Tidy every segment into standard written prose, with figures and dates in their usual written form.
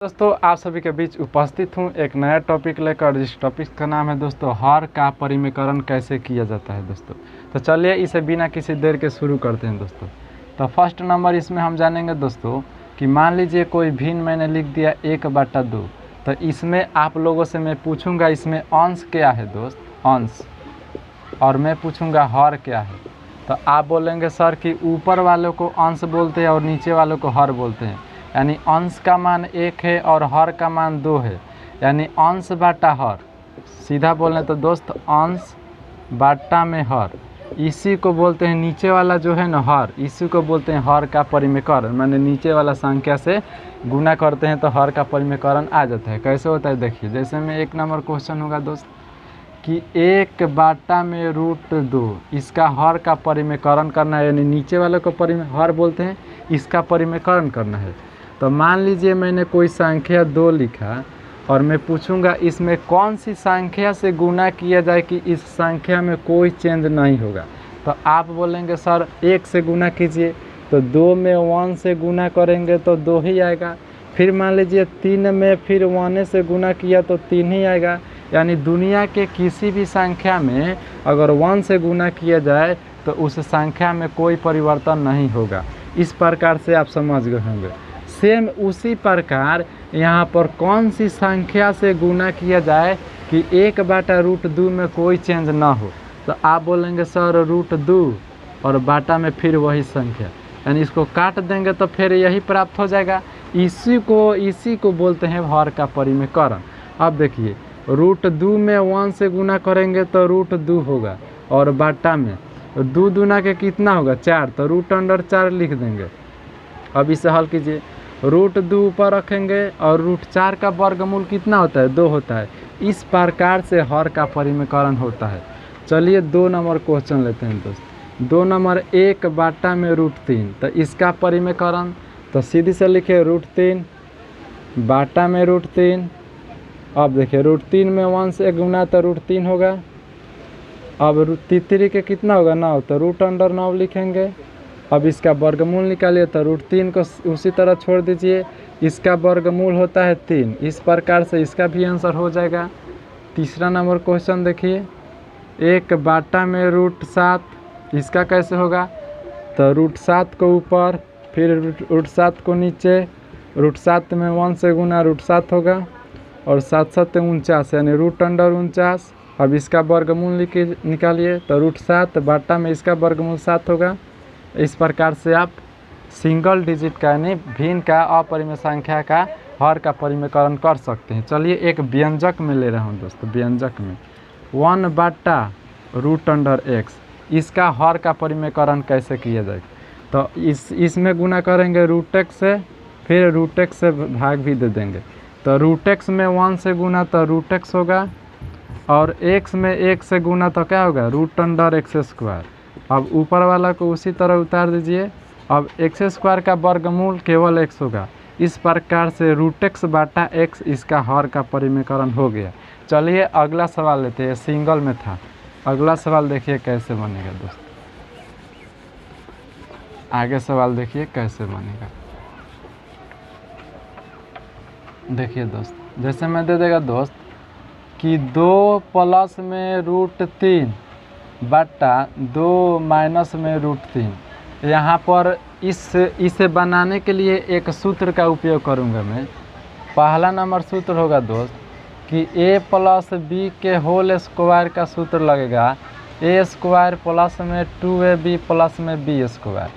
दोस्तों आप सभी के बीच उपस्थित हूँ एक नया टॉपिक लेकर। जिस टॉपिक का नाम है दोस्तों हर का परिमेकरण कैसे किया जाता है दोस्तों। तो चलिए इसे बिना किसी देर के शुरू करते हैं दोस्तों। तो फर्स्ट नंबर इसमें हम जानेंगे दोस्तों कि मान लीजिए कोई भिन्न मैंने लिख दिया 1/2। तो इसमें आप लोगों से मैं पूछूंगा इसमें अंश क्या है दोस्त, अंश, और मैं पूछूंगा हर क्या है। तो आप बोलेंगे सर कि ऊपर वालों को अंश बोलते हैं और नीचे वालों को हर बोलते हैं, यानी अंश का मान 1 है और हर का मान 2 है, यानी अंश बाटा हर। सीधा बोलें तो दोस्त अंश बाटा में हर, इसी को बोलते हैं नीचे वाला जो है ना हर, इसी को बोलते हैं हर का परिमेकरण। माने नीचे वाला संख्या से गुना करते हैं तो हर का परिमेकरण आ जाता है। कैसे होता है देखिए, जैसे में 1 नंबर क्वेश्चन होगा दोस्त कि 1/√2 इसका हर का परिमेकरण करना है, यानी नीचे वाले को हर बोलते हैं, इसका परिमेकरण करना है। तो मान लीजिए मैंने कोई संख्या 2 लिखा और मैं पूछूंगा इसमें कौन सी संख्या से गुना किया जाए कि इस संख्या में कोई चेंज नहीं होगा। तो आप बोलेंगे सर 1 से गुना कीजिए, तो 2 में 1 से गुना करेंगे तो 2 ही आएगा। फिर मान लीजिए 3 में फिर 1 से गुना किया तो 3 ही आएगा। यानी दुनिया के किसी भी संख्या में अगर 1 से गुना किया जाए तो उस संख्या में कोई परिवर्तन नहीं होगा। इस प्रकार से आप समझ गए होंगे। सेम उसी प्रकार यहाँ पर कौन सी संख्या से गुना किया जाए कि 1/√2 में कोई चेंज ना हो। तो आप बोलेंगे सर √2 और बाटा में फिर वही संख्या, यानी इसको काट देंगे तो फिर यही प्राप्त हो जाएगा। इसी को बोलते हैं हर का परिमेकरण। अब देखिए √2 में 1 से गुना करेंगे तो √2 होगा, और बाटा में 2 दूना के कितना होगा 4, तो √4 लिख देंगे। अब इसे हल कीजिए, √2 ऊपर रखेंगे और √4 का वर्गमूल कितना होता है 2 होता है। इस प्रकार से हर का परिमेकरण होता है। चलिए 2 नंबर क्वेश्चन लेते हैं दोस्त। 2 नंबर 1/√3, तो इसका परिमेकरण तो सीधी से लिखे √3 बाटा में √3। अब देखिए √3 में 1 से गुना तो √3 होगा। अब √3 के कितना होगा 9, तो √9 लिखेंगे। अब इसका वर्गमूल निकालिए तो √3 को उसी तरह छोड़ दीजिए, इसका वर्गमूल होता है 3। इस प्रकार से इसका भी आंसर हो जाएगा। तीसरा नंबर क्वेश्चन देखिए 1 में √7, इसका कैसे होगा, तो √7 को ऊपर फिर √7 को नीचे, √7 में 1 से गुना √7 होगा और 7×7 49, यानी √49। अब इसका वर्गमूल निकालिए तो √7 बाटा में इसका वर्गमूल 7 होगा। इस प्रकार से आप सिंगल डिजिट का यानी भिन्न का अपरिमेय संख्या का हर का परिमेकरण कर सकते हैं। चलिए एक व्यंजक में ले रहा हूँ दोस्तों। व्यंजक में 1/√x इसका हर का परिमेकरण कैसे किया जाए। तो इसमें गुना करेंगे √x से, फिर √x से भाग भी दे देंगे। तो √x में 1 से गुना तो √x होगा, और x में 1 से गुना तो क्या होगा √x²। अब ऊपर वाला को उसी तरह उतार दीजिए। अब x² का वर्गमूल केवल x होगा। इस प्रकार से √x बाटा x इसका हर का परिमेकरण हो गया। चलिए अगला सवाल लेते हैं, सिंगल में था। अगला सवाल देखिए कैसे बनेगा दोस्त। आगे सवाल देखिए कैसे बनेगा। देखिए दोस्त, जैसे मैं दे देगा दोस्त कि 2 प्लस में √3 बटा 2 माइनस में √3। यहाँ पर इसे बनाने के लिए एक सूत्र का उपयोग करूँगा मैं। पहला नंबर सूत्र होगा दोस्त कि a + b के होल स्क्वायर का सूत्र लगेगा a² प्लस में 2ab प्लस में b²।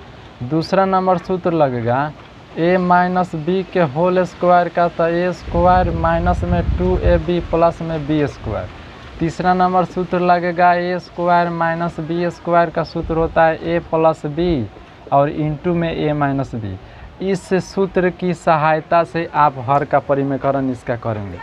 दूसरा नंबर सूत्र लगेगा a - b के होल स्क्वायर का, तो a² माइनस में 2ab प्लस में b²। तीसरा नंबर सूत्र लगेगा a² - b² का सूत्र होता है a + b और इंटू में a - b। इस सूत्र की सहायता से आप हर का परिमेकरण इसका करेंगे।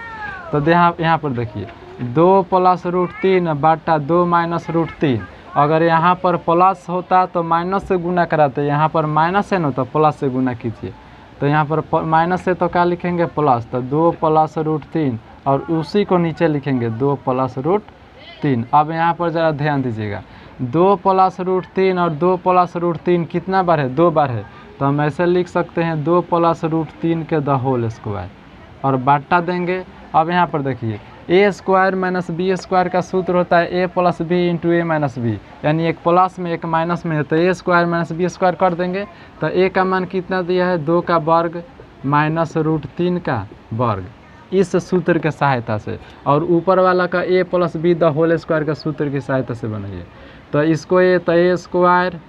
तो यहाँ पर देखिए 2 + √3 बटा 2 माइनस √3। अगर यहाँ पर प्लस होता तो माइनस से गुना कराते, यहाँ पर माइनस है ना तो प्लस से गुना कीजिए। तो यहाँ पर माइनस से तो क्या लिखेंगे प्लस, तो 2 + √3 और उसी को नीचे लिखेंगे 2 + √3। अब यहाँ पर ज़रा ध्यान दीजिएगा, 2 + √3 और 2 + √3 कितना बार है 2 बार है। तो हम ऐसे लिख सकते हैं 2 + √3 के द होल स्क्वायर। और बाटा देंगे। अब यहाँ पर देखिए ए स्क्वायर माइनस बी स्क्वायर का सूत्र होता है ए प्लस बी इंटू ए माइनस बी, यानी एक प्लस में एक माइनस में है, तो ए स्क्वायर माइनस बी स्क्वायर कर देंगे। तो ए का मान कितना दिया है 2 का वर्ग माइनस रूट 3 का वर्ग, इस सूत्र के सहायता से। और ऊपर वाला का a plus b the whole square का सूत्र की सहायता से बनाइए। तो इसको ए स्क्वायर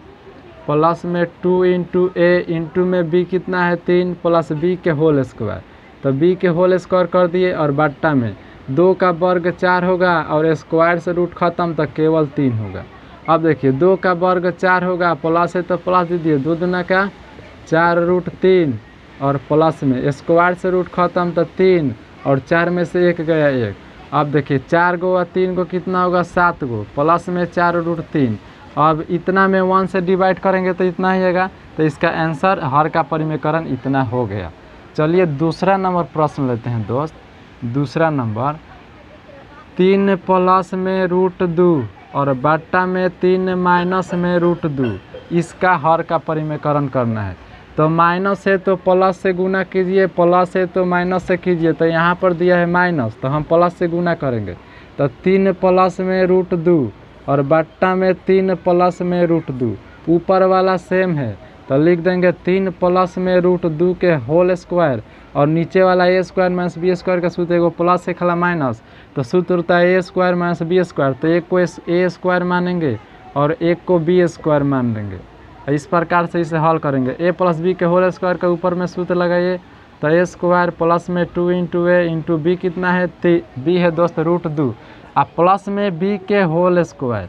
प्लस में 2 इंटू ए इंटू में बी कितना है 3 प्लस बी के होल स्क्वायर, तो बी के होल स्क्वायर कर दिए। और बट्टा में 2 का वर्ग 4 होगा और स्क्वायर से रूट खत्म तो केवल 3 होगा। अब देखिए 2 का वर्ग 4 होगा, प्लस है तो प्लस दीजिए, 2 दूना का 4 रूट 3 और प्लस में स्क्वायर से रूट खत्म तो 3 और 4 में से 1 गया 1। अब देखिए 4 गो और 3 गो कितना होगा 7 गो, प्लस में 4 रूट 3। अब इतना में 1 से डिवाइड करेंगे तो इतना ही आएगा, तो इसका आंसर हर का परिमेयकरण इतना हो गया। चलिए दूसरा नंबर प्रश्न लेते हैं दोस्त। दूसरा नंबर 3 प्लस में रूट 2 और बट्टा में 3 माइनस में रूट 2, इसका हर का परिमेयकरण करना है। तो माइनस है तो प्लस से गुना कीजिए, प्लस है तो माइनस से कीजिए। तो यहाँ पर दिया है माइनस तो हम प्लस से गुना करेंगे। तो 3 प्लस में रूट 2 और बट्टा में 3 प्लस में रूट 2, ऊपर वाला सेम है तो लिख देंगे 3 प्लस में रूट 2 के होल स्क्वायर, और नीचे वाला ए स्क्वायर माइनस बी स्क्वायर का सूत्र एगो प्लस से खला माइनस, तो सूत्र होता है ए स्क्वायर माइनस बी स्क्वायर। तो एक को ए स्क्वायर मानेंगे और एक को बी स्क्वायर मान लेंगे। इस प्रकार से इसे हल करेंगे। ए प्लस बी के होल स्क्वायर के ऊपर में सूत्र लगाइए, तो ए स्क्वायर प्लस में 2 इंटू ए इंटू बी कितना है बी है दोस्त रूट 2, और प्लस में बी के होल स्क्वायर,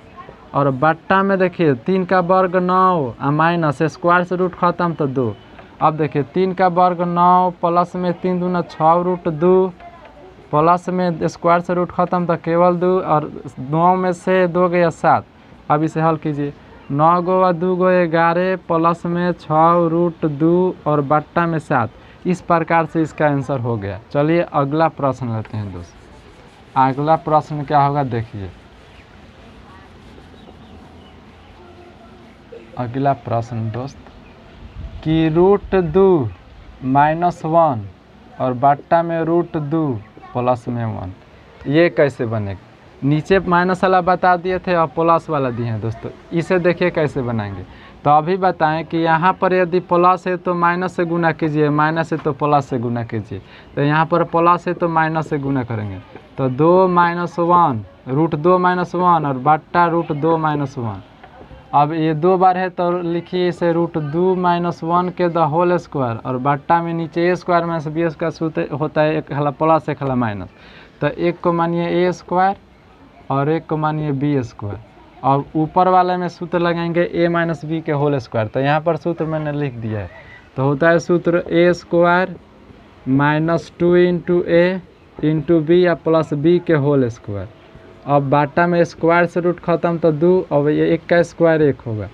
और बट्टा में देखिए 3 का वर्ग 9 और माइनस स्क्वायर से रूट खत्म तो 2। अब देखिए 3 का वर्ग 9 प्लस में 3 दूना 6 रूट 2, प्लस में स्क्वायर से रूट खत्म तो केवल 2, और 9 में से 2 गया 7। अब इसे हल कीजिए, 9 गो और 2 गो 11 प्लस में 6 रूट 2 और बट्टा में 7। इस प्रकार से इसका आंसर हो गया। चलिए अगला प्रश्न लेते हैं दोस्त। अगला प्रश्न क्या होगा देखिए। अगला प्रश्न दोस्त कि रूट 2 माइनस 1 और बट्टा में रूट 2 प्लस में 1, ये कैसे बनेगा। नीचे माइनस वाला बता दिए थे और प्लस वाला दिए हैं दोस्तों, इसे देखिए कैसे बनाएंगे। तो अभी बताएं कि यहाँ पर यदि प्लस है तो माइनस से गुना कीजिए, माइनस है तो प्लस से गुना कीजिए। तो यहाँ पर प्लस है तो माइनस से गुना करेंगे, तो 2 माइनस 1 रूट 2 माइनस 1 और बट्टा रूट 2 माइनस 1। अब ये 2 बार है तो लिखिए इसे रूट 2 माइनस 1 के द होल स्क्वायर, और बट्टा में नीचे ए स्क्वायर माइनस बी स्क्वायर सूत्र होता है, एक हला प्लस एक हला माइनस। तो एक को मानिए ए स्क्वायर और एक को मानिए बी स्क्वायर, और ऊपर वाले में सूत्र लगाएंगे ए माइनस बी के होल स्क्वायर। तो यहाँ पर सूत्र मैंने लिख दिया है, तो होता है सूत्र ए स्क्वायर माइनस 2 इंटू ए इंटू बी या प्लस बी के होल स्क्वायर। अब बाटा में स्क्वायर से रूट खत्म तो 2, अब ये 1 का स्क्वायर 1 होगा।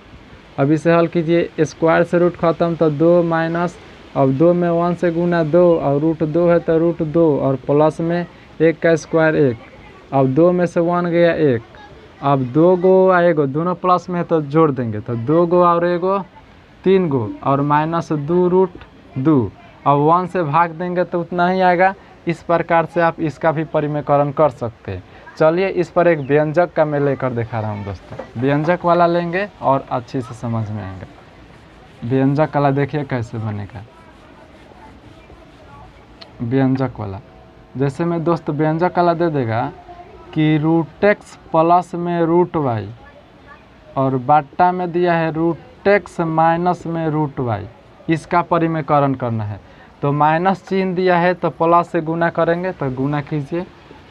अब इसे हल कीजिए, स्क्वायर से रूट खत्म तो 2 माइनस, अब 2 में 1 से गुना 2 और रूट 2 है तो रूट 2 और प्लस में 1 का स्क्वायर 1। अब 2 में से 1 गया 1, अब 2 गो आएगो दोनों प्लस में तो जोड़ देंगे, तो 2 गो और 1 गो 3 गो और माइनस 2 रूट 2। अब 1 से भाग देंगे तो उतना ही आएगा। इस प्रकार से आप इसका भी परिमेयकरण कर सकते हैं। चलिए इस पर एक व्यंजक का मैं लेकर दिखा रहा हूँ दोस्तों। व्यंजक वाला लेंगे और अच्छी से समझ में आएगा। व्यंजक वाला देखिए कैसे बनेगा। व्यंजक वाला जैसे मैं दोस्त व्यंजक वाला दे देगा कि रूट एक्स प्लस में रूट वाई, और बाटा में दिया है रूट एक्स माइनस में रूट वाई, इसका परिमेयकरण करना है। तो माइनस चिन्ह दिया है तो प्लस से गुना करेंगे, तो गुना कीजिए,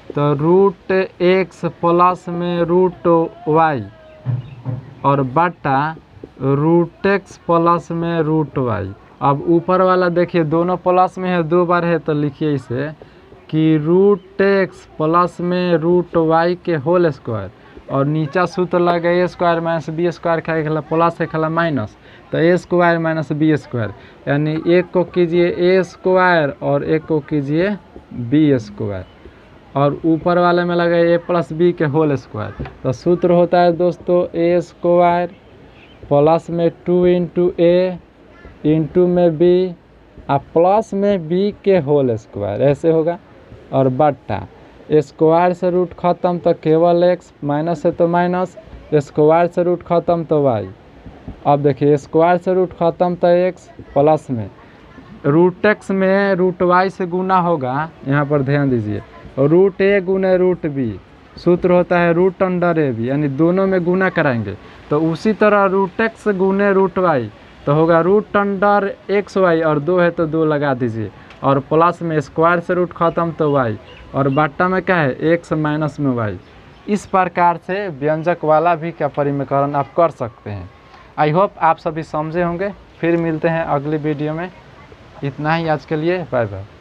तो रूट एक्स प्लस में रूट वाई और बटा रूट एक्स प्लस में रूट वाई। अब ऊपर वाला देखिए दोनों प्लस में है, 2 बार है तो लिखिए इसे कि रूट एक्स प्लस में रूट वाई के होल स्क्वायर, और नीचा सूत्र लगा ए स्क्वायर माइनस बी स्क्वायर का एक प्लस एक माइनस, तो ए स्क्वायर माइनस बी स्क्वायर, यानी एक को कीजिए ए स्क्वायर और एक को कीजिए बी स्क्वायर, और ऊपर वाले में लगा ए प्लस बी के होल स्क्वायर। तो सूत्र होता है दोस्तों ए स्क्वायर प्लस में 2 इंटू ए इंटू में बी अब प्लस में बी के होल स्क्वायर ऐसे होगा, और बट्टा स्क्वायर से रूट ख़त्म तो केवल एक्स, माइनस है तो माइनस, स्क्वायर से रूट ख़त्म तो वाई। अब देखिए स्क्वायर से रूट ख़त्म तो एक्स, प्लस में रूट एक्स में रूट वाई से गुना होगा, यहाँ पर ध्यान दीजिए, रूट ए गुने रूट बी, सूत्र होता है रूट अंडर ए बी, यानी दोनों में गुना कराएंगे। तो उसी तरह रूट एक्स गुने रूट वाई तो होगा रूट अंडर एक्स वाई, और 2 है तो 2 लगा दीजिए, और प्लस में स्क्वायर से रूट ख़त्म तो वाई, और बट्टा में क्या है एक्स माइनस में वाई। इस प्रकार से व्यंजक वाला भी का परिमेयकरण आप कर सकते हैं। आई होप आप सभी समझे होंगे। फिर मिलते हैं अगली वीडियो में। इतना ही आज के लिए, बाय बाय।